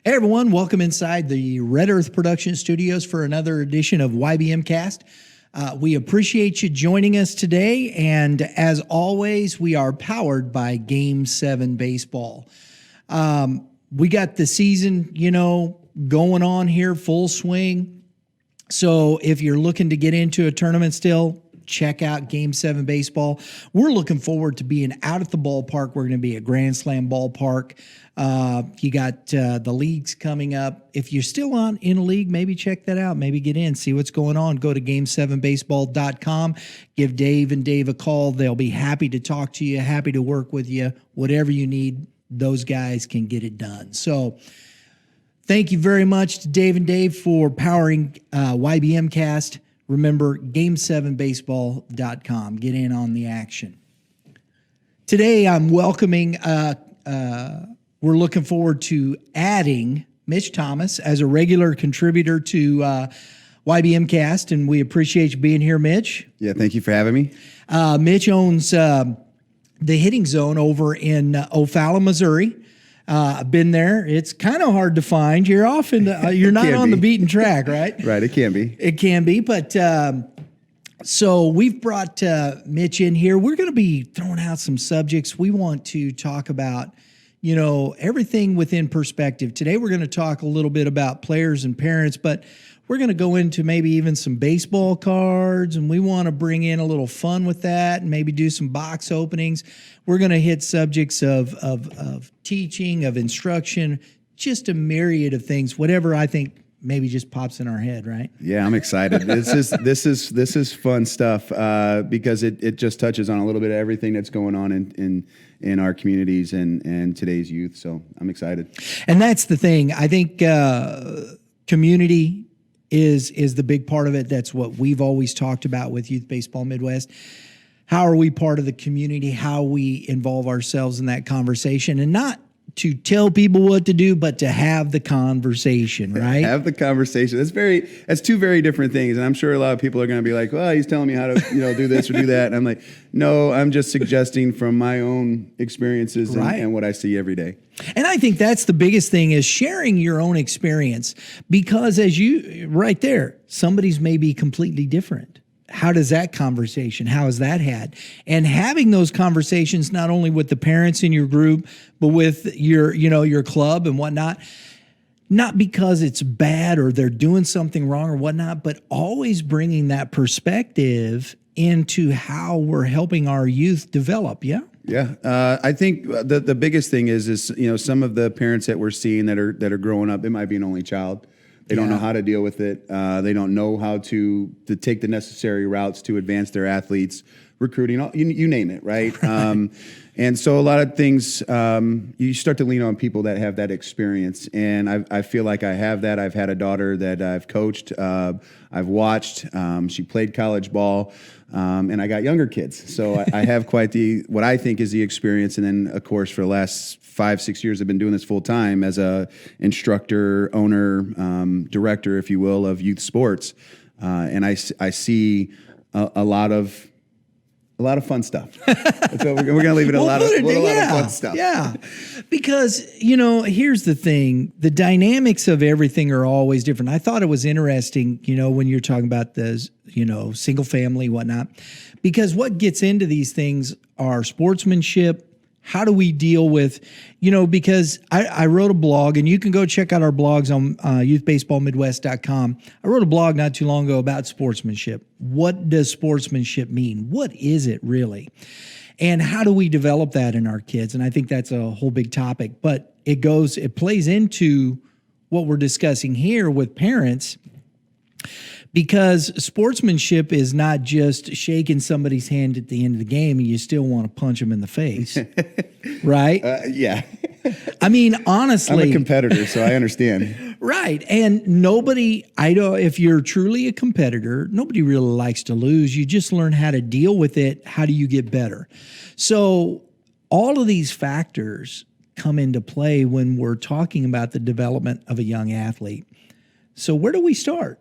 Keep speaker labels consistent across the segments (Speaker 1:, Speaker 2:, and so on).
Speaker 1: Hey everyone, welcome inside the Red Earth Production Studios for another edition of YBMcast. We appreciate you joining us today, and as always, we are powered by Game 7 Baseball. We got the season, going on here, full swing. So if you're looking to get into a tournament still, check out Game 7 Baseball. We're looking forward to being out at the ballpark. We're going to be at Grand Slam Ballpark. You got the leagues coming up. If you're still in a league, maybe check that out. Maybe get in, see what's going on. Go to game7baseball.com. Give Dave and Dave a call. They'll be happy to talk to you, happy to work with you. Whatever you need, those guys can get it done. So thank you very much to Dave and Dave for powering YBMcast. Remember, game7baseball.com. Get in on the action. Today, I'm welcoming, we're looking forward to adding Mitch Thomas as a regular contributor to YBMcast, and we appreciate you being here, Mitch.
Speaker 2: Yeah, thank you for having me.
Speaker 1: Mitch owns the Hitting Zone over in O'Fallon, Missouri. I've been there. It's kind of hard to find. You're often you're not on the beaten track, right?
Speaker 2: Right, it can be.
Speaker 1: It can be, but so we've brought Mitch in here. We're going to be throwing out some subjects. We want to talk about, everything within perspective. Today we're going to talk a little bit about players and parents, but we're going to go into maybe even some baseball cards, and we want to bring in a little fun with that and maybe do some box openings. We're going to hit subjects of teaching, of instruction, just a myriad of things, whatever I think maybe just pops in our head, right?
Speaker 2: Yeah, I'm excited. This is fun stuff because it just touches on a little bit of everything that's going on in our communities and today's youth. So I'm excited.
Speaker 1: And that's the thing. I think community is the big part of it. That's what we've always talked about with Youth Baseball Midwest. How are we part of the community? How we involve ourselves in that conversation, and not to tell people what to do, but to have the conversation, right?
Speaker 2: Have the conversation. That's two very different things. And I'm sure a lot of people are going to be like, well, he's telling me how to, do this or do that. And I'm like, no, I'm just suggesting from my own experiences and what I see every day.
Speaker 1: And I think that's the biggest thing, is sharing your own experience, because right there, somebody's may be completely different. How does that conversation, how is that had? And having those conversations not only with the parents in your group, but with your club and whatnot, not because it's bad or they're doing something wrong or whatnot, but always bringing that perspective into how we're helping our youth develop. Yeah.
Speaker 2: Yeah, I think the biggest thing is some of the parents that we're seeing that are growing up, it might be an only child. They don't know how to deal with it. They don't know how to take the necessary routes to advance their athletes, recruiting, you name it, right? And so a lot of things, you start to lean on people that have that experience. And I feel like I have that. I've had a daughter that I've coached. I've watched. She played college ball. And I got younger kids. So I have quite what I think is the experience. And then, of course, for the last 5-6 years, I've been doing this full time as a instructor, owner, director, if you will, of youth sports. And I see a lot of fun stuff. So we're going to leave it a lot of fun stuff.
Speaker 1: Yeah, because, here's the thing. The dynamics of everything are always different. I thought it was interesting, when you're talking about the, single family, whatnot, because what gets into these things are sportsmanship. How do we deal with, because I wrote a blog, and you can go check out our blogs on youthbaseballmidwest.com. I wrote a blog not too long ago about sportsmanship. What does sportsmanship mean? What is it really? And how do we develop that in our kids? And I think that's a whole big topic, but it plays into what we're discussing here with parents, because sportsmanship is not just shaking somebody's hand at the end of the game and you still want to punch them in the face, right?
Speaker 2: Yeah.
Speaker 1: I mean, honestly.
Speaker 2: I'm a competitor, so I understand.
Speaker 1: Right. And if you're truly a competitor, nobody really likes to lose. You just learn how to deal with it. How do you get better? So all of these factors come into play when we're talking about the development of a young athlete. So where do we start?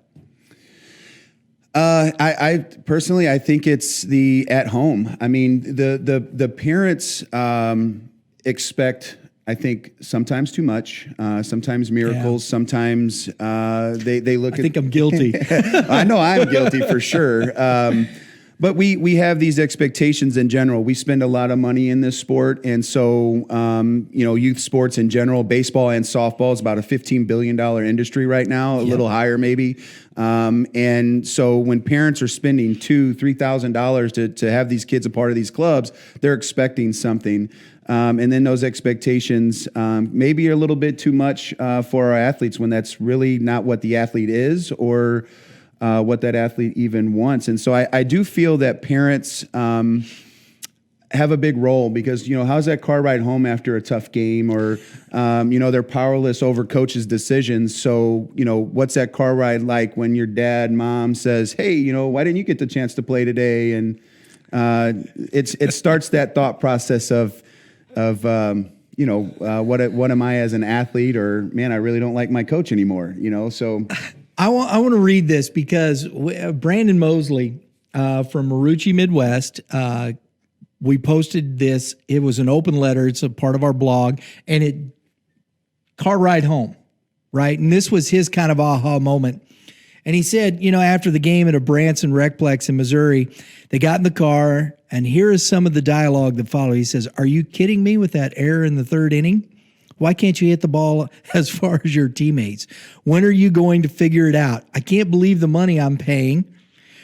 Speaker 2: I personally, I think it's the at home. I mean, the parents expect I think sometimes too much, sometimes miracles, sometimes they look
Speaker 1: I think I'm guilty.
Speaker 2: I know I'm guilty for sure. But we have these expectations in general. We spend a lot of money in this sport. And so, youth sports in general, baseball and softball is about a $15 billion industry right now, a little higher maybe. And so when parents are spending $2,000-$3,000 to have these kids a part of these clubs, they're expecting something. And then those expectations maybe are a little bit too much for our athletes when that's really not what the athlete is or what that athlete even wants. And so I do feel that parents have a big role because, how's that car ride home after a tough game or, they're powerless over coach's decisions. So, what's that car ride like when your dad, mom says, hey, why didn't you get the chance to play today? And it starts that thought process of what am I as an athlete, or man, I really don't like my coach anymore, so.
Speaker 1: I want to read this because Brandon Mosley from Marucci Midwest, we posted this. It was an open letter. It's a part of our blog, and car ride home, right? And this was his kind of aha moment. And he said, after the game at a Branson Recplex in Missouri, they got in the car, and here is some of the dialogue that followed. He says, "Are you kidding me with that error in the third inning? Why can't you hit the ball as far as your teammates? When are you going to figure it out? I can't believe the money I'm paying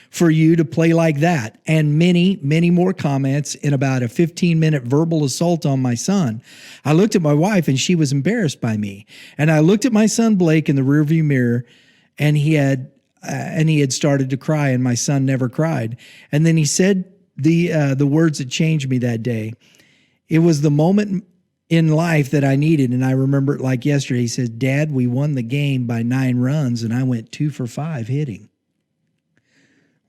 Speaker 1: for you to play like that." And many, many more comments in about a 15-minute verbal assault on my son. I looked at my wife, and she was embarrassed by me. And I looked at my son Blake in the rearview mirror, and he had started to cry, and my son never cried. And then he said the words that changed me that day. It was the moment in life that I needed, and I remember it like yesterday. He says, "Dad, we won the game by 9 runs, and I went 2 for 5 hitting."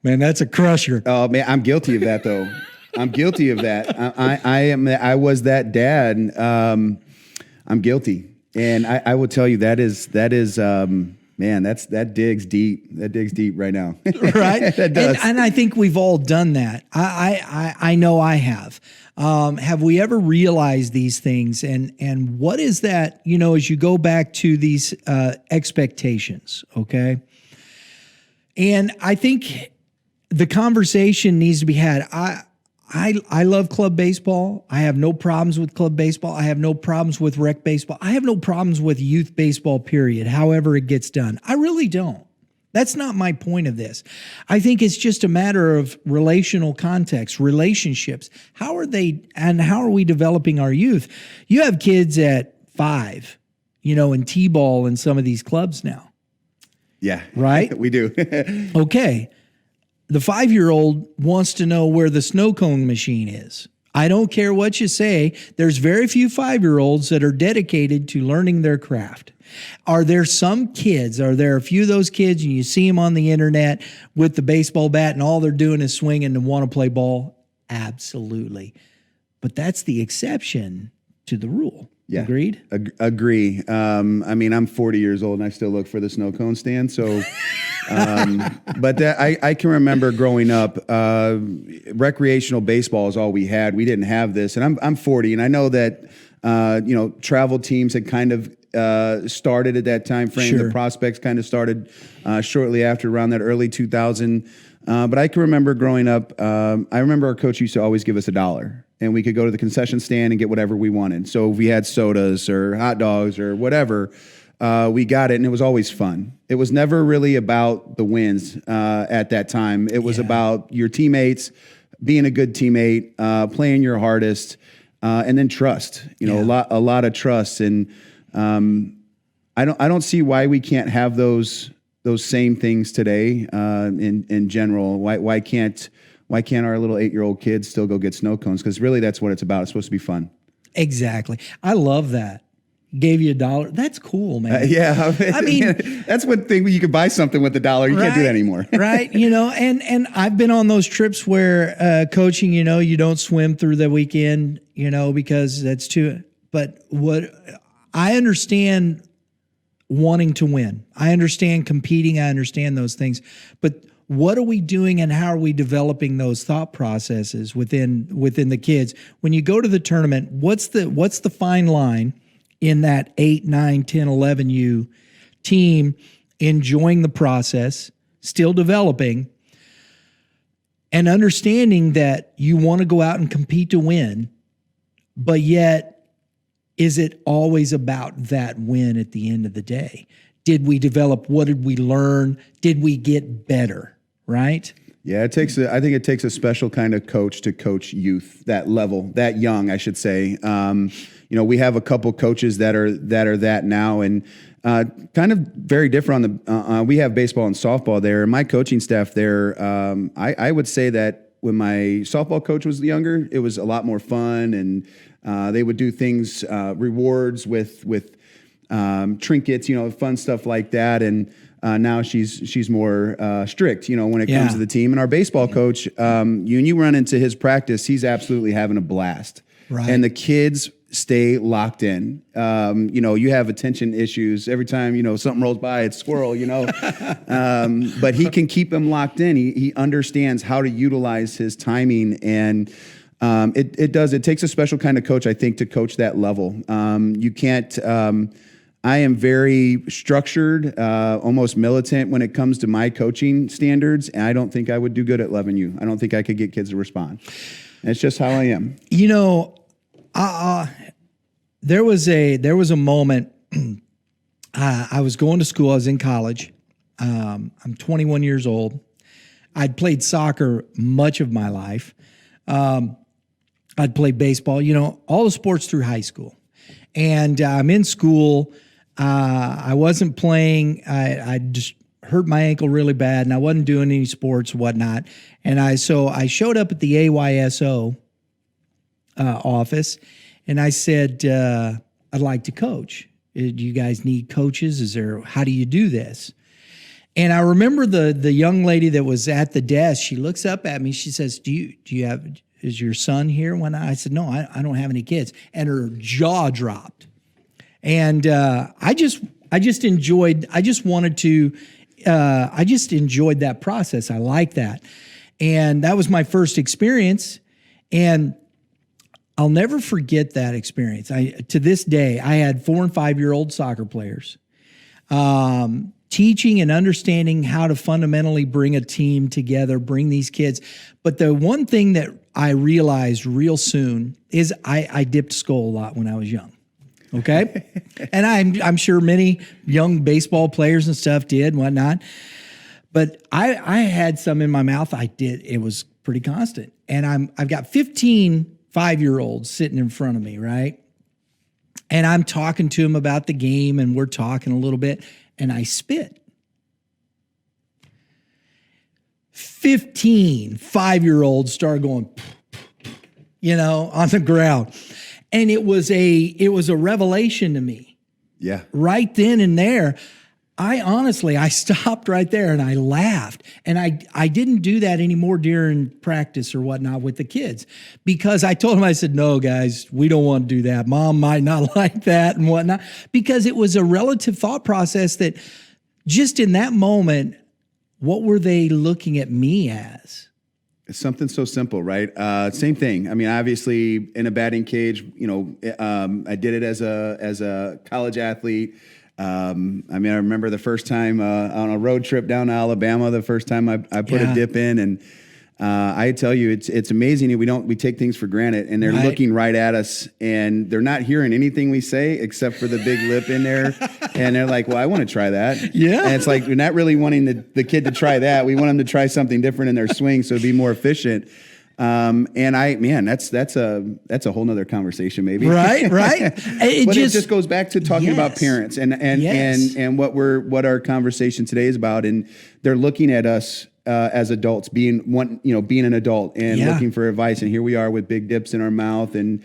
Speaker 1: Man, that's a crusher.
Speaker 2: Oh man, I'm guilty of that though. I'm guilty of that. I was that dad. I'm guilty, and I will tell you that is man, that digs deep. That digs deep right now.
Speaker 1: Right?
Speaker 2: That does.
Speaker 1: And I think we've all done that. I know I have. Have we ever realized these things? And what is that, as you go back to these expectations, okay? And I think the conversation needs to be had. I love club baseball. I have no problems with club baseball. I have no problems with rec baseball. I have no problems with youth baseball, period, however it gets done. I really don't. That's not my point of this. I think it's just a matter of relational context, relationships. How are we developing our youth? You have kids at 5, in T-ball in some of these clubs now.
Speaker 2: Yeah.
Speaker 1: Right?
Speaker 2: We do.
Speaker 1: Okay. The 5-year-old wants to know where the snow cone machine is. I don't care what you say. There's very few 5-year-olds that are dedicated to learning their craft. Are there a few of those kids, and you see them on the internet with the baseball bat and all they're doing is swinging and want to play ball? Absolutely. But that's the exception to the rule.
Speaker 2: Yeah.
Speaker 1: Agreed?
Speaker 2: Agree. I'm 40 years old and I still look for the snow cone stand. So, but I can remember growing up, recreational baseball is all we had. We didn't have this. And I'm 40, and I know that, travel teams had kind of started at that time frame.
Speaker 1: Sure.
Speaker 2: The prospects kind of started shortly after, around that early 2000. But I can remember growing up, I remember our coach used to always give us $1. And we could go to the concession stand and get whatever we wanted. So if we had sodas or hot dogs or whatever, we got it, and it was always fun. It was never really about the wins at that time. It was about your teammates, being a good teammate, playing your hardest, and then trust. A lot of trust. And I don't see why we can't have those same things today in general. Why can't our little 8-year-old kids still go get snow cones? Because really that's what it's about. It's supposed to be fun.
Speaker 1: Exactly. I love that. Gave you $1. That's cool, man.
Speaker 2: Yeah.
Speaker 1: I mean,
Speaker 2: that's one thing where you could buy something with $1. You can't do that anymore.
Speaker 1: Right. And I've been on those trips where coaching, you don't swim through the weekend, because that's too, but what I understand wanting to win. I understand competing. I understand those things, but what are we doing and how are we developing those thought processes within the kids? When you go to the tournament, what's the fine line in that 8, 9, 10, 11U team, enjoying the process, still developing, and understanding that you want to go out and compete to win, but yet, is it always about that win at the end of the day? Did we develop? What did we learn? Did we get better? Right?
Speaker 2: Yeah, I think it takes a special kind of coach to coach youth, that level, that young, I should say. We have a couple coaches that are that now, and kind of very different on the. We have baseball and softball there. My coaching staff there, I would say that when my softball coach was younger, it was a lot more fun, and they would do things, rewards with trinkets, fun stuff like that, and. Now she's more strict, when it comes to the team. And our baseball coach, when you run into his practice, he's absolutely having a blast.
Speaker 1: Right.
Speaker 2: And the kids stay locked in. You have attention issues every time, something rolls by, it's squirrel, but he can keep them locked in. He understands how to utilize his timing, and it takes a special kind of coach, I think, to coach that level. You can't. I am very structured, almost militant when it comes to my coaching standards, and I don't think I would do good at 11U. I don't think I could get kids to respond. And it's just how I am.
Speaker 1: There was a moment. I was going to school. I was in college. I'm 21 years old. I'd played soccer much of my life. I'd played baseball. All the sports through high school, and I'm in school. I wasn't playing. I just hurt my ankle really bad, and I wasn't doing any sports, whatnot. And I showed up at the AYSO office, and I said, "I'd like to coach. Do you guys need coaches? How do you do this?" And I remember the young lady that was at the desk. She looks up at me. She says, "Is your son here?" When I said, "No, I don't have any kids," and her jaw dropped. And I just enjoyed that process. I like that. And that was my first experience. And I'll never forget that experience. To this day, I had 4 and 5-year-old soccer players, teaching and understanding how to fundamentally bring a team together, bring these kids. But the one thing that I realized real soon is I dipped skull a lot when I was young. Okay. And I'm sure many young baseball players and stuff did, whatnot. But I had some in my mouth. I did. It was pretty constant. And I've got 15 5-year-olds sitting in front of me, right? And I'm talking to them about the game, and we're talking a little bit, and I spit. 15 5-year-olds started going, on the ground. And it was a revelation to me.
Speaker 2: Yeah.
Speaker 1: Right then and there, I stopped right there and I laughed. And I didn't do that anymore during practice or whatnot with the kids, because I told them, I said, "No, guys, we don't want to do that. Mom might not like that and whatnot," because it was a relative thought process that just in that moment, what were they looking at me as?
Speaker 2: It's something so simple, right? Same thing. I mean, obviously, in a batting cage, I did it as a college athlete. I remember the first time on a road trip down to Alabama, the first time I put a dip in, and I tell you, it's amazing. We take things for granted, and they're looking right at us, and they're not hearing anything we say except for the big lip in there, and they're like, "Well, I want to try that."
Speaker 1: Yeah, and
Speaker 2: it's like we're not really wanting the kid to try that. We want them to try something different in their swing, so it'd be more efficient. That's a whole nother conversation, maybe.
Speaker 1: Right.
Speaker 2: It just goes back to talking about parents and what our conversation today is about, and they're looking at us as adults, being an adult and looking for advice. And here we are with big dips in our mouth and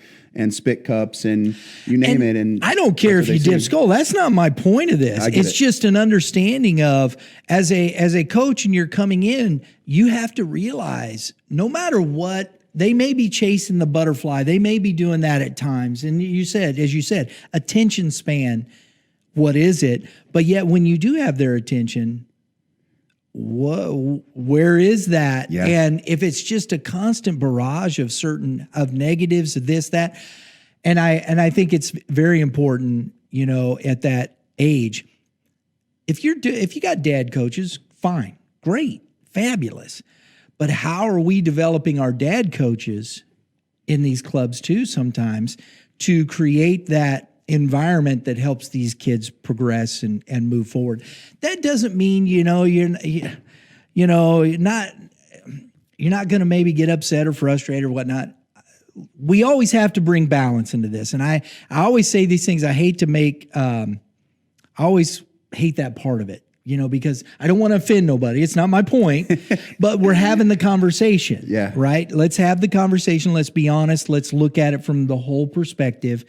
Speaker 2: spit cups and you name it. And
Speaker 1: I don't care if you dip skull. That's not my point of this. It's just an understanding of, as a coach, and you're coming in, you have to realize no matter what, they may be chasing the butterfly. They may be doing that at times. And as you said, attention span, what is it? But yet when you do have their attention, where is that? Yeah. And if it's just a constant barrage of negatives, this, that, And I think it's very important, at that age. If you got dad coaches, fine, great, fabulous. But how are we developing our dad coaches in these clubs too sometimes to create that environment that helps these kids progress and move forward? That doesn't mean, you're not going to maybe get upset or frustrated or whatnot. We always have to bring balance into this. And I always say these things. I always hate that part of it, because I don't want to offend nobody. It's not my point, but we're having the conversation.
Speaker 2: Yeah.
Speaker 1: Right. Let's have the conversation. Let's be honest. Let's look at it from the whole perspective.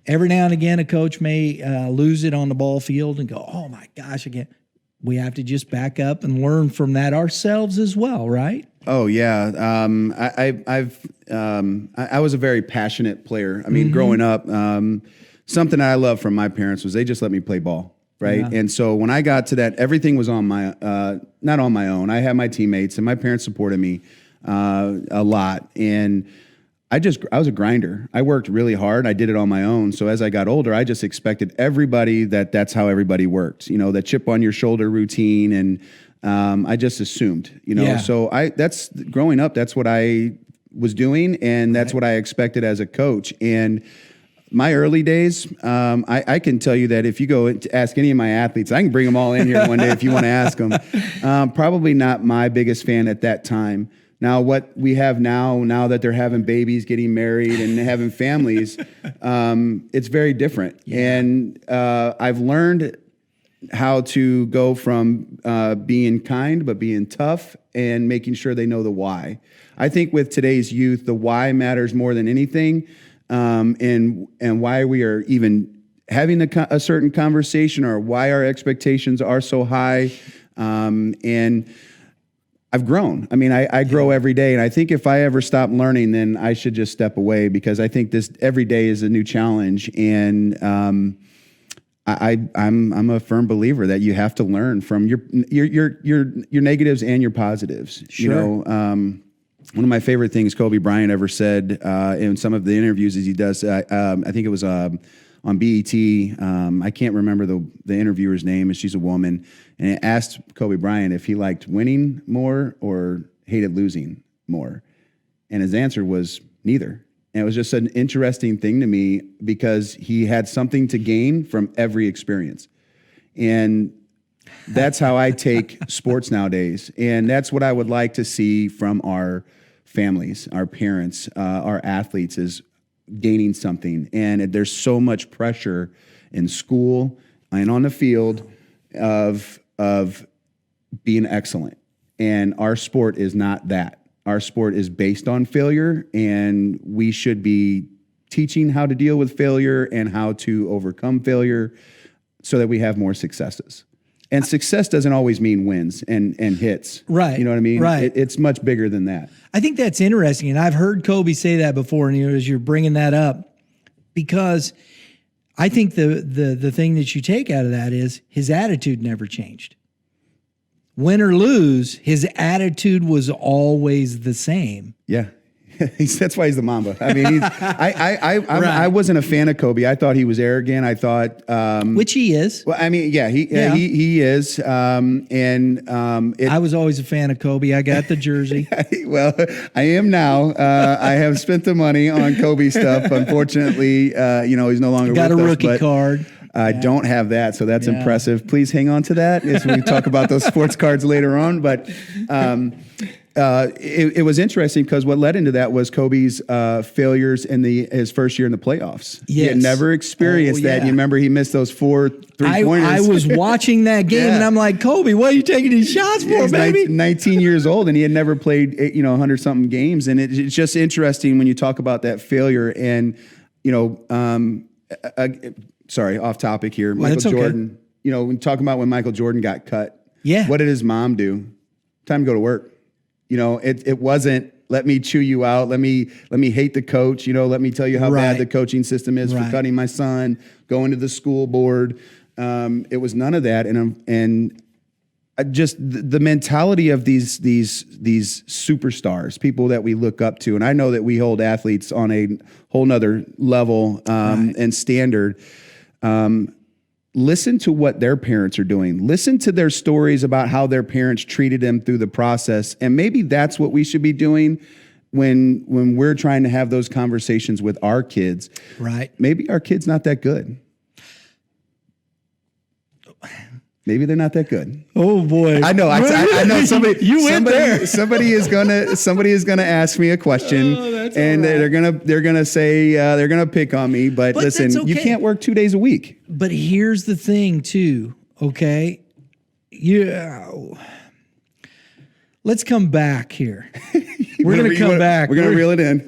Speaker 1: Every now and again, a coach may lose it on the ball field and go, oh my gosh, again. We have to just back up and learn from that ourselves as well, right?
Speaker 2: Oh yeah, I was a very passionate player. I mean, growing up, something I loved from my parents was they just let me play ball, right? Yeah. And so when I got to that, everything was on my not on my own. I had my teammates, and my parents supported me a lot, and I was a grinder. I worked really hard. I did it on my own. So as I got older, I just expected everybody that's how everybody worked. That chip on your shoulder routine, and I just assumed.
Speaker 1: Yeah.
Speaker 2: So that's growing up. That's what I was doing, and that's what I expected as a coach. And my early days, I can tell you that if you go to ask any of my athletes, I can bring them all in here one day if you want to ask them. Probably not my biggest fan at that time. Now, what we have now that they're having babies, getting married, and having families, it's very different. Yeah. And I've learned how to go from being kind, but being tough, and making sure they know the why. I think with today's youth, the why matters more than anything, and why we are even having a certain conversation, or why our expectations are so high, and I've grown. I mean, I grow every day, and I think if I ever stop learning, then I should just step away, because I think this every day is a new challenge, and I'm a firm believer that you have to learn from your negatives and your positives.
Speaker 1: Sure.
Speaker 2: One of my favorite things Kobe Bryant ever said in some of the interviews as he does, I think it was on BET. I can't remember the interviewer's name, and she's a woman. And it asked Kobe Bryant if he liked winning more or hated losing more. And his answer was neither. And it was just an interesting thing to me, because he had something to gain from every experience. And that's how I take sports nowadays. And that's what I would like to see from our families, our parents, our athletes, is gaining something. And there's so much pressure in school and on the field of being excellent. And our sport is not that. Our sport is based on failure, and we should be teaching how to deal with failure and how to overcome failure so that we have more successes. And success doesn't always mean wins and hits.
Speaker 1: Right.
Speaker 2: You know what I mean?
Speaker 1: Right.
Speaker 2: It's much bigger than that.
Speaker 1: I think that's interesting. And I've heard Kobe say that before, and as you're bringing that up, because I think the thing that you take out of that is his attitude never changed. Win or lose, his attitude was always the same.
Speaker 2: Yeah. That's why he's the Mamba. I mean, I wasn't a fan of Kobe. I thought he was arrogant. I thought,
Speaker 1: which he is.
Speaker 2: Well, I mean, yeah, he is. I
Speaker 1: was always a fan of Kobe. I got the jersey.
Speaker 2: Well, I am now. I have spent the money on Kobe stuff. Unfortunately, he's no longer
Speaker 1: got
Speaker 2: with
Speaker 1: a
Speaker 2: us,
Speaker 1: rookie card.
Speaker 2: I don't have that, so that's impressive. Please hang on to that as we talk about those sports cards later on. But it was interesting, because what led into that was Kobe's failures in his first year in the playoffs. Yes. He had never experienced that. You remember he missed those 4 3-pointers.
Speaker 1: I was watching that game, and I'm like, Kobe, what are you taking these shots for,
Speaker 2: he's
Speaker 1: baby?
Speaker 2: 19 years old, and he had never played 100-something games. And it's just interesting when you talk about that failure. And, sorry, off topic here. Michael Jordan, when talking about when Michael Jordan got cut.
Speaker 1: Yeah.
Speaker 2: What did his mom do? Time to go to work. It wasn't, let me chew you out. Let me hate the coach. Let me tell you how bad the coaching system is for cutting my son, going to the school board. It was none of that. And just the mentality of these superstars, people that we look up to. And I know that we hold athletes on a whole nother level and standard. Listen to what their parents are doing. Listen to their stories about how their parents treated them through the process. And maybe that's what we should be doing when we're trying to have those conversations with our kids.
Speaker 1: Right.
Speaker 2: Maybe our kid's not that good. Maybe they're not that good.
Speaker 1: Oh boy!
Speaker 2: I know. I know. Somebody.
Speaker 1: You went there.
Speaker 2: Somebody is gonna ask me a question, and they're gonna say they're gonna pick on me. But listen, you can't work 2 days a week.
Speaker 1: But here's the thing, too. Okay, let's come back here. We're gonna come back.
Speaker 2: We're gonna reel it in.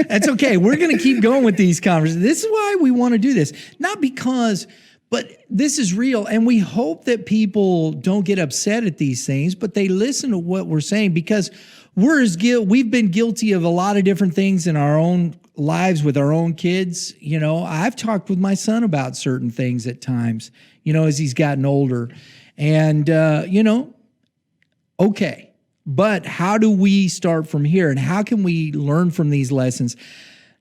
Speaker 1: That's okay. We're gonna keep going with these conversations. This is why we want to do this, not because. But this is real, and we hope that people don't get upset at these things, but they listen to what we're saying, because we've been guilty of a lot of different things in our own lives with our own kids. You know, I've talked with my son about certain things at times, you know, as he's gotten older. And, okay, but how do we start from here, and how can we learn from these lessons?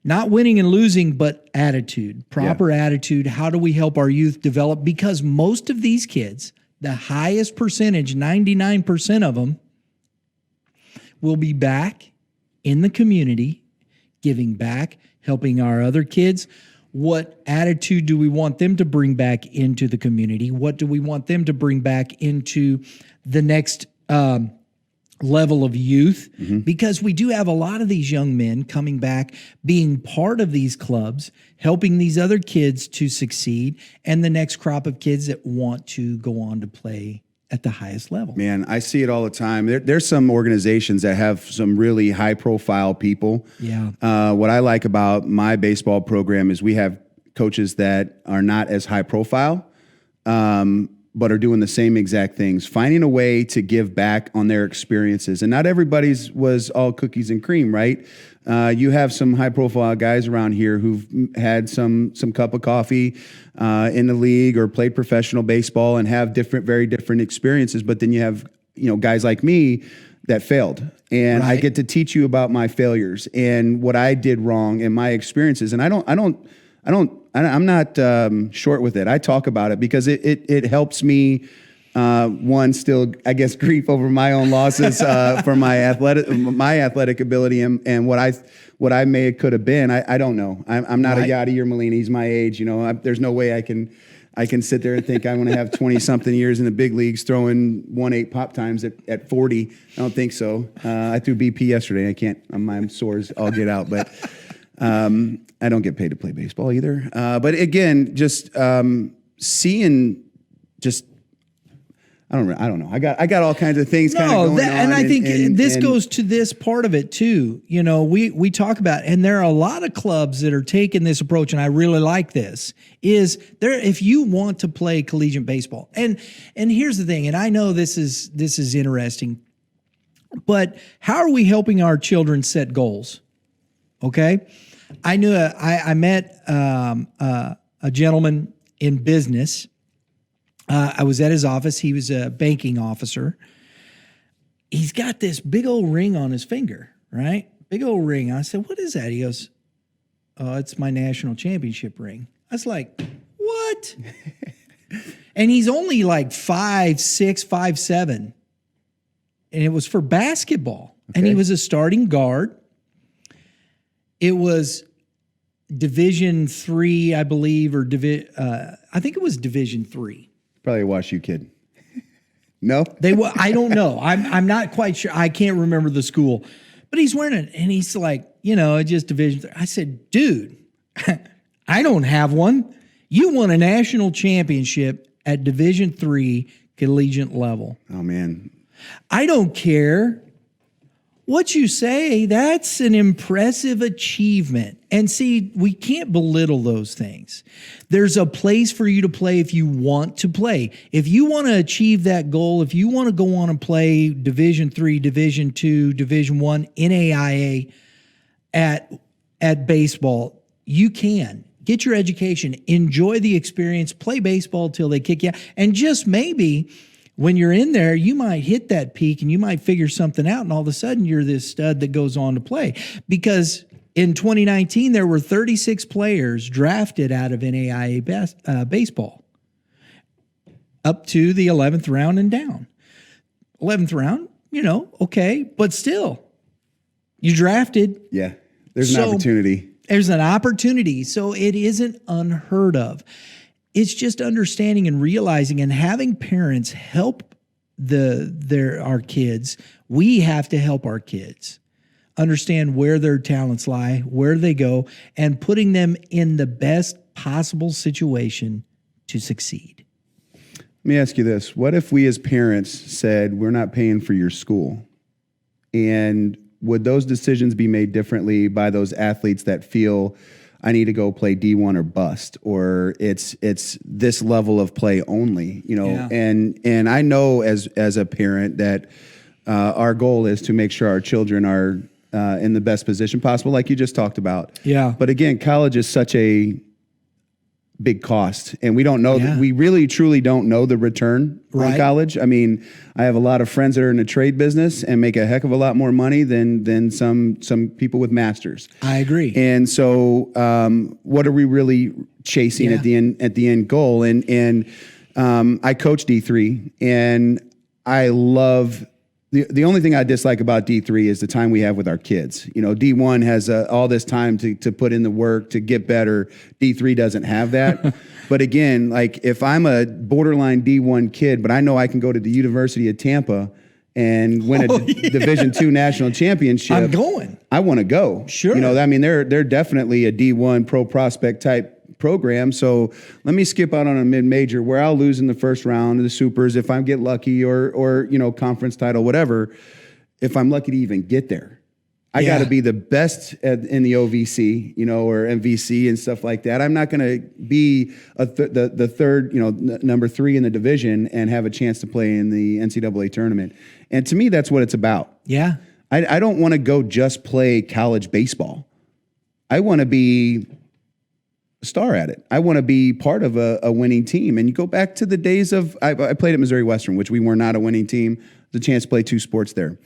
Speaker 1: Not winning and losing, but attitude, proper attitude. How do we help our youth develop? Because most of these kids, the highest percentage, 99% of them, will be back in the community, giving back, helping our other kids. What attitude do we want them to bring back into the community? What do we want them to bring back into the next level of youth? Because we do have a lot of these young men coming back, being part of these clubs, helping these other kids to succeed, and the next crop of kids that want to go on to play at the highest level.
Speaker 2: Man, I see it all the time. There's some organizations that have some really high profile people.
Speaker 1: Yeah.
Speaker 2: What I like about my baseball program is we have coaches that are not as high profile, but are doing the same exact things, finding a way to give back on their experiences. And not everybody's was all cookies and cream, right? You have some high-profile guys around here who've had some cup of coffee in the league or played professional baseball and have very different experiences. But then you have, guys like me that failed, and I get to teach you about my failures and what I did wrong and my experiences. And I'm not short with it. I talk about it because it helps me, still, I guess, grieve over my own losses for my athletic ability and what I could have been. I don't know. I'm not a Yachty or Molina. He's my age. There's no way I can sit there and think I'm going to have 20 something years in the big leagues throwing 1-8 pop times at 40. I don't think so. I threw BP yesterday. I can't. My sores all get out, but. I don't get paid to play baseball either. But again, just seeing, I don't know. I got all kinds of things kind of going on.
Speaker 1: And I think this goes to this part of it too. We talk about, and there are a lot of clubs that are taking this approach, and I really like this, is there, if you want to play collegiate baseball. And here's the thing, and I know this is interesting, but how are we helping our children set goals? Okay. I knew I met a gentleman in business. I was at his office. He was a banking officer. He's got this big old ring on his finger, right? Big old ring. I said, "What is that?" He goes, "Oh, it's my national championship ring." I was like, "What?" And he's only like 5'6", 5'7", and it was for basketball. Okay. And he was a starting guard. It was Division III, I believe, or I think it was Division III.
Speaker 2: Probably a WashU kid. No,
Speaker 1: I don't know. I'm not quite sure. I can't remember the school, but he's wearing it, and he's like, just Division III. I said, "Dude, I don't have one. You won a national championship at Division III collegiate level."
Speaker 2: Oh man,
Speaker 1: I don't care what you say. That's an impressive achievement. And see, we can't belittle those things. There's a place for you to play if you want to play. If you want to achieve that goal, if you want to go on and play Division III, Division II, Division I, NAIA at baseball, you can. Get your education, enjoy the experience, play baseball till they kick you out. And just maybe when you're in there, you might hit that peak and you might figure something out, and all of a sudden you're this stud that goes on to play. Because in 2019, there were 36 players drafted out of NAIA baseball up to the 11th round and down. 11th round, okay, but still, you drafted.
Speaker 2: Yeah, there's an opportunity.
Speaker 1: There's an opportunity. So it isn't unheard of. It's just understanding and realizing and having parents help our kids. We have to help our kids understand where their talents lie, where they go, and putting them in the best possible situation to succeed.
Speaker 2: Let me ask you this. What if we as parents said, we're not paying for your school? And would those decisions be made differently by those athletes that feel, I need to go play D1 or bust, or it's this level of play only,
Speaker 1: Yeah.
Speaker 2: And I know as a parent that our goal is to make sure our children are in the best position possible, like you just talked about.
Speaker 1: Yeah.
Speaker 2: But again, college is such a big cost, and we don't know that we really truly don't know the return on college. I mean, I have a lot of friends that are in the trade business and make a heck of a lot more money than some people with masters.
Speaker 1: I agree.
Speaker 2: And so what are we really chasing at the end goal? And I coach D3, and I love the only thing I dislike about D3 is the time we have with our kids. D1 has all this time to put in the work to get better. D3 doesn't have that. But again, like if I'm a borderline D1 kid, but I know I can go to the University of Tampa and win a Division II national championship.
Speaker 1: I'm going.
Speaker 2: I want to go.
Speaker 1: Sure.
Speaker 2: I mean, they're definitely a D1 pro prospect type program. So let me skip out on a mid-major where I'll lose in the first round of the supers if I get lucky, or conference title, whatever. If I'm lucky to even get there, I got to be the best in the OVC, or MVC and stuff like that. I'm not going to be the third, number 3 in the division and have a chance to play in the NCAA tournament. And to me, that's what it's about.
Speaker 1: Yeah.
Speaker 2: I don't want to go just play college baseball. I want to be star at it. I want to be part of a winning team. And you go back to the days of, I played at Missouri Western, which we were not a winning team. The chance to play 2 sports there.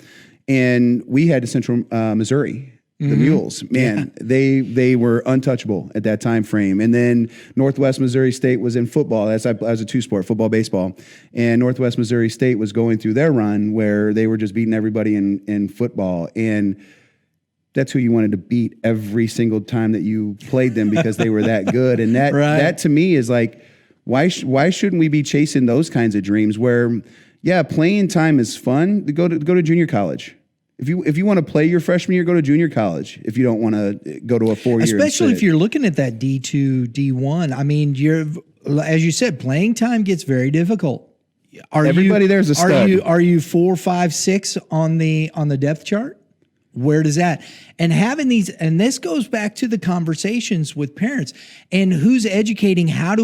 Speaker 2: And we had Central Missouri, the Mules. Man, they were untouchable at that time frame. And then Northwest Missouri State was in football. As a 2-sport, football, baseball. And Northwest Missouri State was going through their run where they were just beating everybody in football. And that's who you wanted to beat every single time that you played them because they were that good. And that to me is like, why shouldn't we be chasing those kinds of dreams where, playing time is fun. Go to junior college. If you want to play your freshman year, go to junior college. If you don't want to go to a 4-year,
Speaker 1: especially if you're looking at that D2, D1. I mean, as you said, playing time gets very difficult.
Speaker 2: There's a stud.
Speaker 1: Are you 4, 5, 6 on the depth chart? Where does that? And having these, and this goes back to the conversations with parents and who's educating. How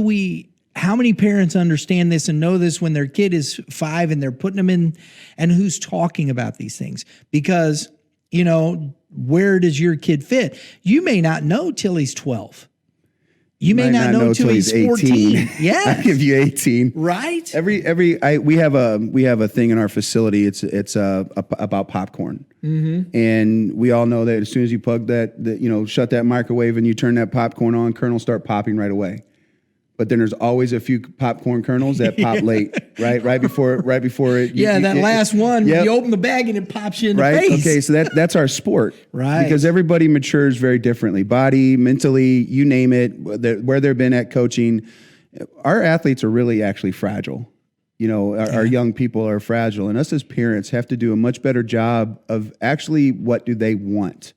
Speaker 1: many parents understand this and know this when their kid is 5 and they're putting them in, and who's talking about these things? Because, where does your kid fit? You may not know till he's 12. You may not know till he's 14. Yeah.
Speaker 2: I give you 18.
Speaker 1: Right.
Speaker 2: We have a thing in our facility. It's about popcorn. Mm-hmm. And we all know that as soon as you plug that, shut that microwave and you turn that popcorn on, kernels start popping right away. But then there's always a few popcorn kernels that pop late, right? Right before it.
Speaker 1: Last one, you open the bag and it pops you in the face.
Speaker 2: Okay, so that's our sport.
Speaker 1: Right.
Speaker 2: Because everybody matures very differently. Body, mentally, you name it, where they've been at coaching. Our athletes are really actually fragile. Our young people are fragile. And us as parents have to do a much better job of actually what do they want.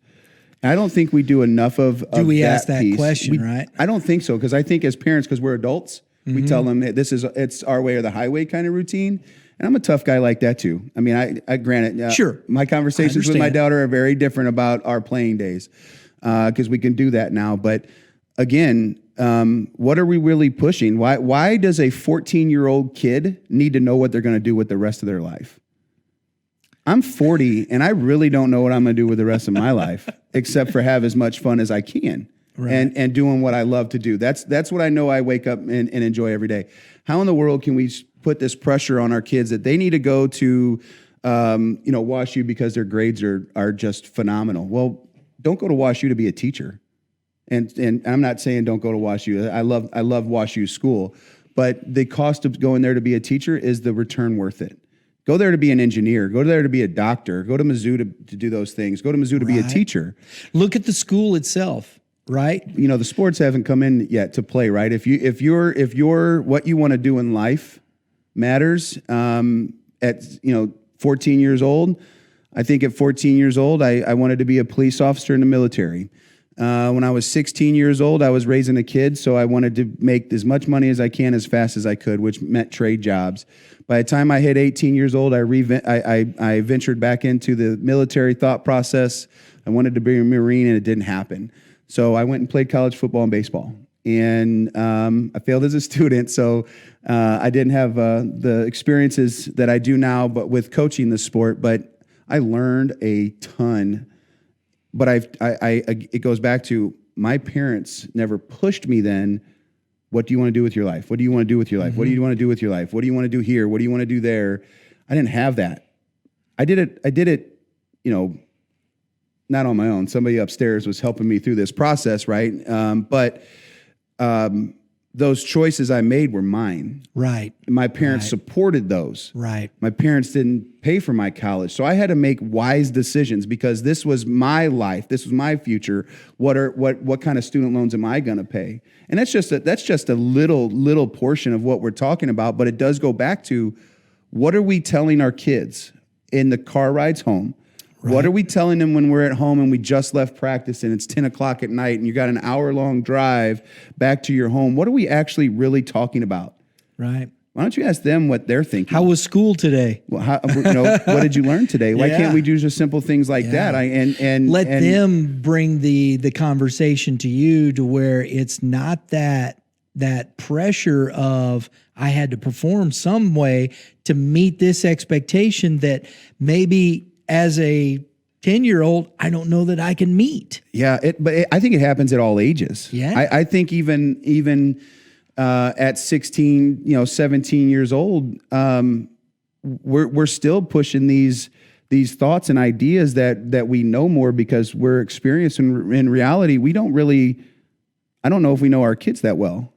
Speaker 2: I don't think we do enough of
Speaker 1: Do we
Speaker 2: that
Speaker 1: ask that
Speaker 2: piece.
Speaker 1: question, right?
Speaker 2: I don't think so, because I think as parents, because we're adults, we tell them that it's our way or the highway kind of routine. And I'm a tough guy like that too. I mean, I granted,
Speaker 1: sure,
Speaker 2: my conversations with my daughter are very different about our playing days because we can do that now. But again, what are we really pushing? Why does a 14-year-old kid need to know what they're going to do with the rest of their life? I'm 40, and I really don't know what I'm going to do with the rest of my life, except for have as much fun as I can, and doing what I love to do. That's what I know I wake up and enjoy every day. How in the world can we put this pressure on our kids that they need to go to, WashU because their grades are just phenomenal. Well, don't go to WashU to be a teacher. And I'm not saying don't go to WashU. I love WashU school, but the cost of going there to be a teacher, is the return worth it? Go there to be an engineer. Go there to be a doctor. Go to Mizzou to do those things. Go to Mizzou to be a teacher.
Speaker 1: Look at the school itself, right?
Speaker 2: The sports haven't come in yet to play, right? If your what you want to do in life matters, at 14 years old, I think at 14 years old, I wanted to be a police officer in the military. When I was 16 years old, I was raising a kid, so I wanted to make as much money as I can as fast as I could, which meant trade jobs. By the time I hit 18 years old, I ventured back into the military thought process. I wanted to be a Marine, and it didn't happen. So I went and played college football and baseball. And I failed as a student, so I didn't have the experiences that I do now, but with coaching the sport. But I learned a ton. But it goes back to my parents never pushed me then. What do you want to do with your life? What do you want to do with your life? What do you want to do with your life? What do you want to do here? What do you want to do there? I didn't have that. I did it, not on my own. Somebody upstairs was helping me through this process, right? But those choices I made were mine.
Speaker 1: Right.
Speaker 2: My parents supported those.
Speaker 1: Right.
Speaker 2: My parents didn't pay for my college. So I had to make wise decisions because this was my life. This was my future. What kind of student loans am I going to pay? And that's just a little portion of what we're talking about, but it does go back to, what are we telling our kids in the car rides home? Right. What are we telling them when we're at home and we just left practice and it's 10 o'clock at night and you got an hour-long drive back to your home? What are we actually really talking about?
Speaker 1: Right.
Speaker 2: Why don't you ask them what they're thinking?
Speaker 1: How was school today?
Speaker 2: Well, what did you learn today? Why can't we do just simple things like that?
Speaker 1: Let them bring the conversation to you to where it's not that pressure of, I had to perform some way to meet this expectation that maybe as a 10-year-old, I don't know that I can meet.
Speaker 2: Yeah, I think it happens at all ages.
Speaker 1: Yeah.
Speaker 2: I think even at 16, 17 years old, we're still pushing these thoughts and ideas that we know more because we're experiencing. In reality, we don't really, I don't know if we know our kids that well.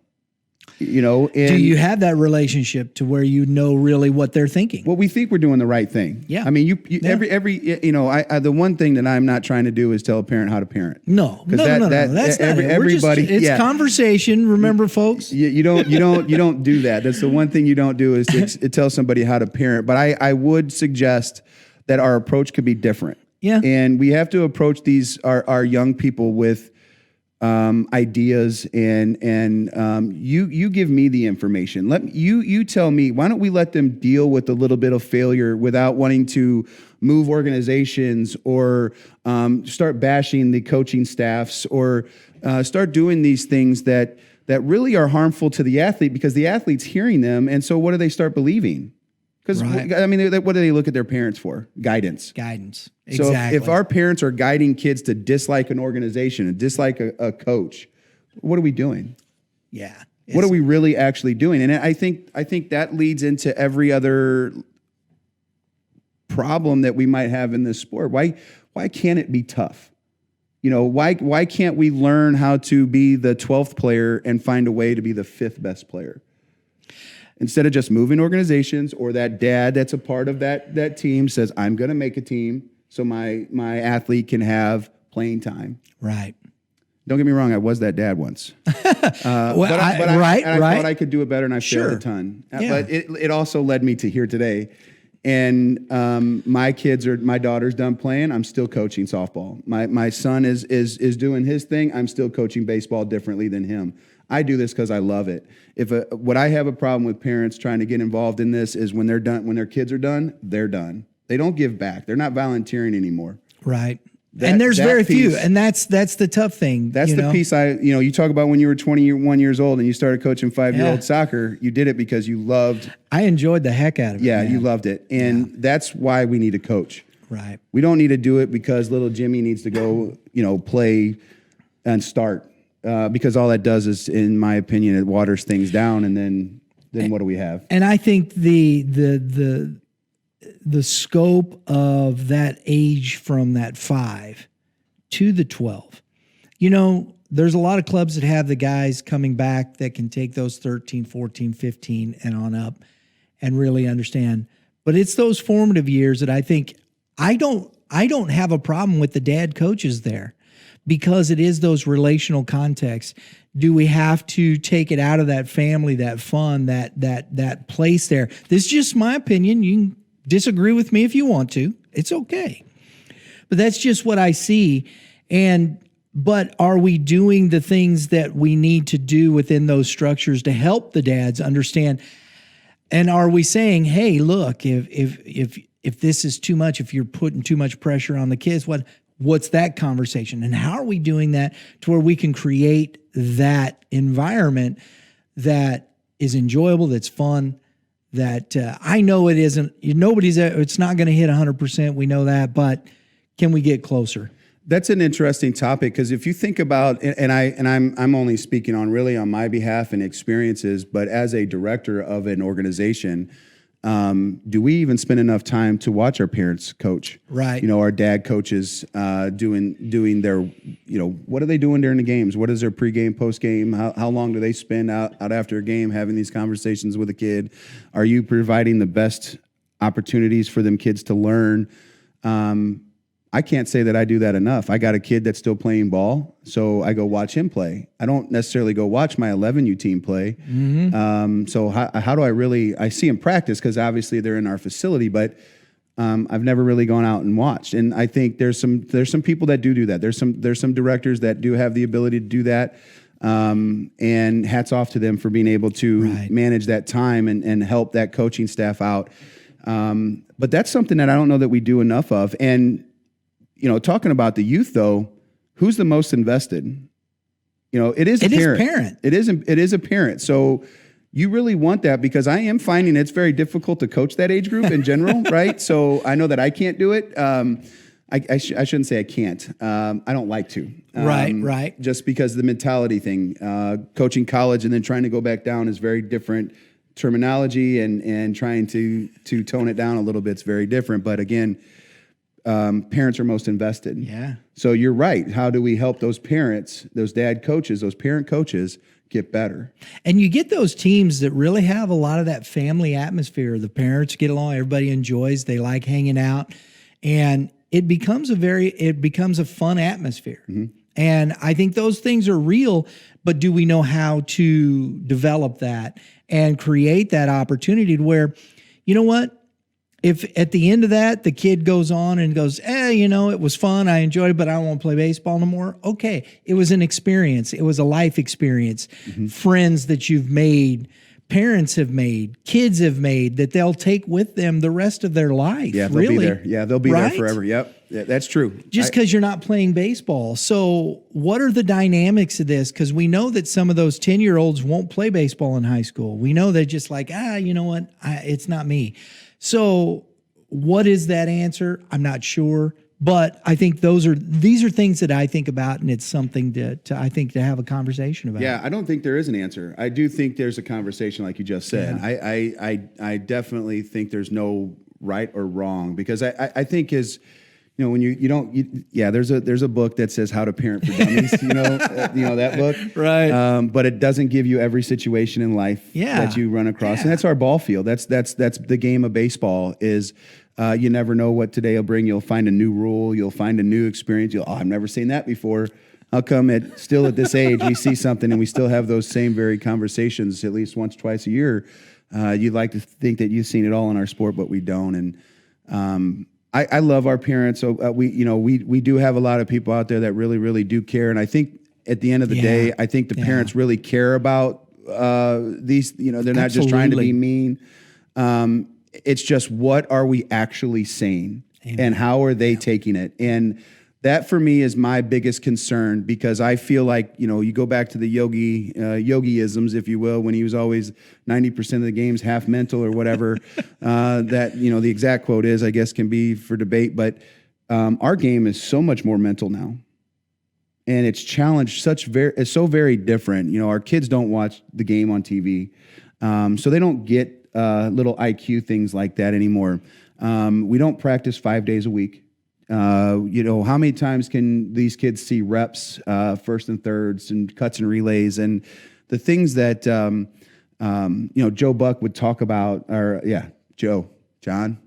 Speaker 2: And
Speaker 1: do you have that relationship to where you know really what they're thinking?
Speaker 2: Well, we think we're doing the right thing.
Speaker 1: Yeah.
Speaker 2: I mean, the one thing that I'm not trying to do is tell a parent how to parent.
Speaker 1: No. That's not it.
Speaker 2: Everybody.
Speaker 1: It's conversation. Remember, folks.
Speaker 2: You don't do that. That's the one thing you don't do is to tell somebody how to parent. But I would suggest that our approach could be different.
Speaker 1: Yeah.
Speaker 2: And we have to approach our young people with ideas and you give me the information. You tell me, why don't we let them deal with a little bit of failure without wanting to move organizations or start bashing the coaching staffs or start doing these things that really are harmful to the athlete because the athlete's hearing them. And so what do they start believing? Because, I mean, what do they look at their parents for? Guidance.
Speaker 1: Exactly.
Speaker 2: So if our parents are guiding kids to dislike an organization and dislike a coach, what are we doing?
Speaker 1: Yeah.
Speaker 2: What are we really actually doing? And I think that leads into every other problem that we might have in this sport. Why can't it be tough? Why can't we learn how to be the 12th player and find a way to be the 5th best player? Instead of just moving organizations, or that dad that's a part of that team says, I'm going to make a team so my athlete can have playing time.
Speaker 1: Right.
Speaker 2: Don't get me wrong, I was that dad once. I thought I could do it better, and I failed a ton.
Speaker 1: Yeah.
Speaker 2: But it also led me to here today. And my daughter's done playing. I'm still coaching softball. My son is doing his thing. I'm still coaching baseball differently than him. I do this because I love it. What I have a problem with parents trying to get involved in this is when they're done, when their kids are done, they're done. They don't give back. They're not volunteering anymore.
Speaker 1: Right. And there's very few, and that's the tough thing.
Speaker 2: That's the piece you talk about when you were 21 years old and you started coaching 5-year-old soccer. You did it because you loved.
Speaker 1: I enjoyed the heck out of it.
Speaker 2: Yeah, you loved it, and that's why we need a coach.
Speaker 1: Right.
Speaker 2: We don't need to do it because little Jimmy needs to go, play and start. Because all that does is, in my opinion, it waters things down, and then then what do we have?
Speaker 1: And I think the scope of that age from that 5 to the 12, there's a lot of clubs that have the guys coming back that can take those 13, 14, 15 and on up and really understand. But it's those formative years that I think I don't have a problem with the dad coaches there, because it is those relational contexts. Do we have to take it out of that family, that fun, that place there? This is just my opinion. You can disagree with me if you want to. It's okay. But that's just what I see. But are we doing the things that we need to do within those structures to help the dads understand? And are we saying, hey, look, if this is too much, if you're putting too much pressure on the kids, what's that conversation? And how are we doing that to where we can create that environment that is enjoyable, that's fun, that I know it isn't, it's not going to hit 100%. We know that, but can we get closer?
Speaker 2: That's an interesting topic, because if you think about, and I'm only speaking on my behalf and experiences, but as a director of an organization, do we even spend enough time to watch our parents coach?
Speaker 1: Right.
Speaker 2: Our dad coaches doing their, what are they doing during the games? What is their pregame, postgame? How long do they spend out after a game having these conversations with a kid? Are you providing the best opportunities for them kids to learn? I can't say that I do that enough. I got a kid that's still playing ball, so I go watch him play. I don't necessarily go watch my 11U team play. Mm-hmm. So how do I see him practice, because obviously they're in our facility, but I've never really gone out and watched. And I think there's some people that do that. There's some directors that do have the ability to do that. And hats off to them for being able to manage that time and help that coaching staff out. But that's something that I don't know that we do enough of. And talking about the youth, though, who's the most invested? It is a parent. It is a parent. So you really want that, because I am finding it's very difficult to coach that age group in general, right? So I know that I can't do it. I shouldn't say I can't. I don't like to.
Speaker 1: Right.
Speaker 2: Just because the mentality thing, coaching college and then trying to go back down is very different terminology, and trying to tone it down a little bit is very different. But again, parents are most invested.
Speaker 1: Yeah.
Speaker 2: So you're right. How do we help those parents, those dad coaches, those parent coaches get better? And
Speaker 1: you get those teams that really have a lot of that family atmosphere. The parents get along, everybody enjoys, they like hanging out, and it becomes a fun atmosphere. Mm-hmm. And I think those things are real, but do we know how to develop that and create that opportunity to where, you know what? If at the end of that, the kid goes on and goes, it was fun, I enjoyed it, but I don't want to play baseball no more. Okay, it was an experience. It was a life experience. Mm-hmm. Friends that you've made, parents have made, kids have made, that they'll take with them the rest of their life.
Speaker 2: Yeah, they'll be there. Yeah, they'll be there forever. Yep, yeah, that's true.
Speaker 1: Just because you're not playing baseball. So what are the dynamics of this? Because we know that some of those 10-year-olds won't play baseball in high school. We know they're just like, you know what, it's not me. So what is that answer? I'm not sure, but I think these are things that I think about, and it's something to have a conversation about.
Speaker 2: Yeah, I don't think there is an answer. I do think there's a conversation, like you just said. Yeah. I definitely think there's no right or wrong, because I think when there's a book that says How to Parent for Dummies, that book,
Speaker 1: right?
Speaker 2: But it doesn't give you every situation in life that you run across, and that's our ball field. That's the game of baseball. Is you never know what today will bring. You'll find a new rule. You'll find a new experience. I've never seen that before. How come at this age we see something and we still have those same very conversations at least once, twice a year? You'd like to think that you've seen it all in our sport, but we don't. And I love our parents. So we do have a lot of people out there that really, really do care. And I think at the end of the day, I think the parents really care about these. They're not just trying to be mean. It's just, what are we actually saying? Amen. And how are they taking it? And that for me is my biggest concern, because I feel like, you go back to the yogi-isms, if you will, when he was always 90% of the games half mental or whatever, that, the exact quote is, I guess, can be for debate, but our game is so much more mental now. And it's challenged it's so very different. Our kids don't watch the game on TV. So they don't get little IQ things like that anymore. We don't practice 5 days a week. How many times can these kids see reps, first and thirds and cuts and relays, and the things that, Joe Buck would talk about, John,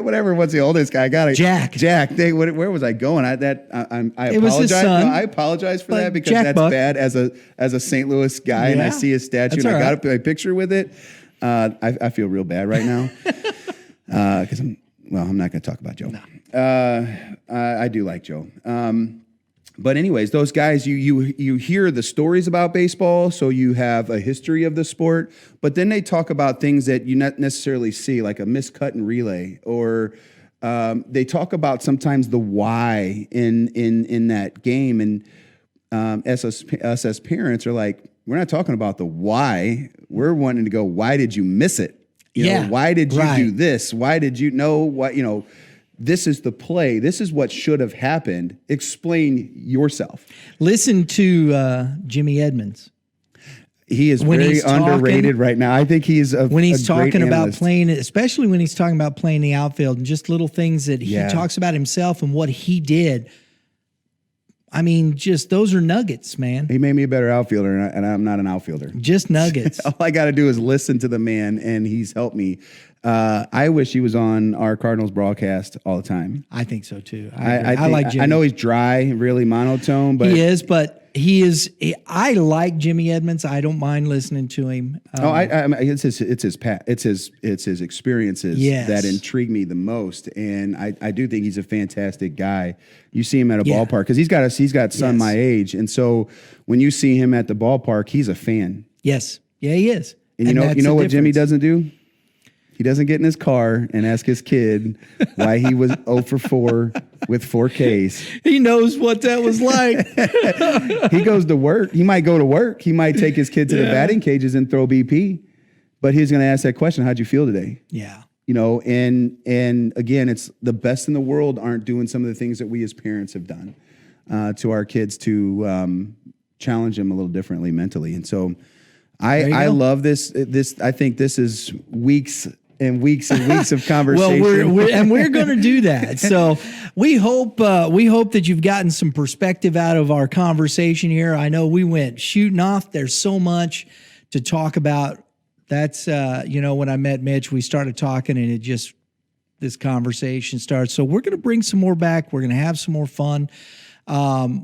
Speaker 2: whatever. What's the oldest guy? I got it.
Speaker 1: Jack.
Speaker 2: Where was I going? I
Speaker 1: It was his
Speaker 2: apologize.
Speaker 1: son.
Speaker 2: No, I apologize for
Speaker 1: But
Speaker 2: that because
Speaker 1: Jack
Speaker 2: that's
Speaker 1: Buck.
Speaker 2: bad as a St. Louis guy, and I
Speaker 1: Yeah.
Speaker 2: see his statue
Speaker 1: That's
Speaker 2: and I
Speaker 1: all
Speaker 2: got a picture with it. I feel real bad right now because I'm not going to talk about Joe.
Speaker 1: No.
Speaker 2: I do like Joe. But anyways, those guys, you hear the stories about baseball, so you have a history of the sport, but then they talk about things that you not necessarily see, like a miscut and relay, or they talk about sometimes the why in that game. And us as parents are like, we're not talking about the why. We're wanting to go, why did you miss it? Why did you do this? Why did you know what, this is the play. This is what should have happened. Explain yourself.
Speaker 1: Listen to Jimmy Edmonds.
Speaker 2: He is
Speaker 1: When
Speaker 2: very
Speaker 1: he's talking-
Speaker 2: underrated right now. I think he's
Speaker 1: When he's
Speaker 2: a great
Speaker 1: talking about
Speaker 2: analyst.
Speaker 1: playing, especially when he's talking about playing the outfield and just little things that he
Speaker 2: Yeah.
Speaker 1: talks about himself and what he did. I mean, just those are nuggets, man.
Speaker 2: He made me a better outfielder, and I'm not an outfielder.
Speaker 1: Just nuggets.
Speaker 2: All I got to do is listen to the man, and he's helped me. I wish he was on our Cardinals broadcast all the time.
Speaker 1: I think so too.
Speaker 2: I
Speaker 1: I like Jimmy.
Speaker 2: I know he's dry, really monotone, but
Speaker 1: he is, but I like Jimmy Edmonds. I don't mind listening to him.
Speaker 2: it's his experiences
Speaker 1: Yes.
Speaker 2: that intrigue me the most, and I do think he's a fantastic guy. You see him at a
Speaker 1: Yeah.
Speaker 2: ballpark because he's got son
Speaker 1: Yes.
Speaker 2: my age, and so when you see him at the ballpark, he's a fan.
Speaker 1: Yes. Yeah, he is.
Speaker 2: And
Speaker 1: that's
Speaker 2: you know
Speaker 1: the
Speaker 2: what Jimmy
Speaker 1: difference.
Speaker 2: doesn't do? He doesn't get in his car and ask his kid why he was 0 for 4 with 4 Ks.
Speaker 1: He knows what that was like.
Speaker 2: He goes to work. He might go to work. He might take his kid to the batting cages and throw BP, but he's going to ask that question, how'd you feel today?
Speaker 1: Yeah.
Speaker 2: And again, it's the best in the world aren't doing some of the things that we as parents have done to our kids to challenge them a little differently mentally. And so I
Speaker 1: go.
Speaker 2: love this. I think this is weeks and weeks and weeks of conversation.
Speaker 1: Well, we're going to do that. So we hope that you've gotten some perspective out of our conversation here. I know we went shooting off. There's so much to talk about. That's when I met Mitch, we started talking, and this conversation starts. So we're going to bring some more back. We're going to have some more fun.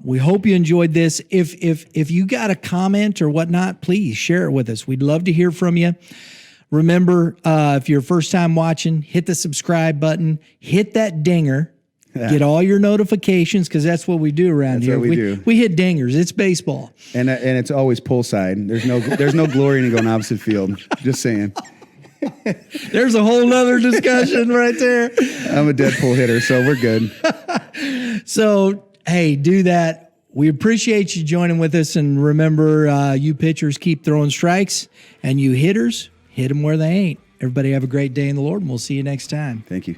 Speaker 1: We hope you enjoyed this. If you got a comment or whatnot, please share it with us. We'd love to hear from you. Remember, if you're first time watching, hit the subscribe button, hit that dinger, get all your notifications, because that's what we do around here.
Speaker 2: What we do.
Speaker 1: We hit dingers. It's baseball.
Speaker 2: and it's always pull side. There's no glory in going opposite field. Just saying.
Speaker 1: There's a whole nother discussion right there.
Speaker 2: I'm a dead pull hitter, so we're good.
Speaker 1: So, hey, do that. We appreciate you joining with us. And remember, you pitchers keep throwing strikes, and you hitters hit them where they ain't. Everybody have a great day in the Lord, and we'll see you next time.
Speaker 2: Thank you.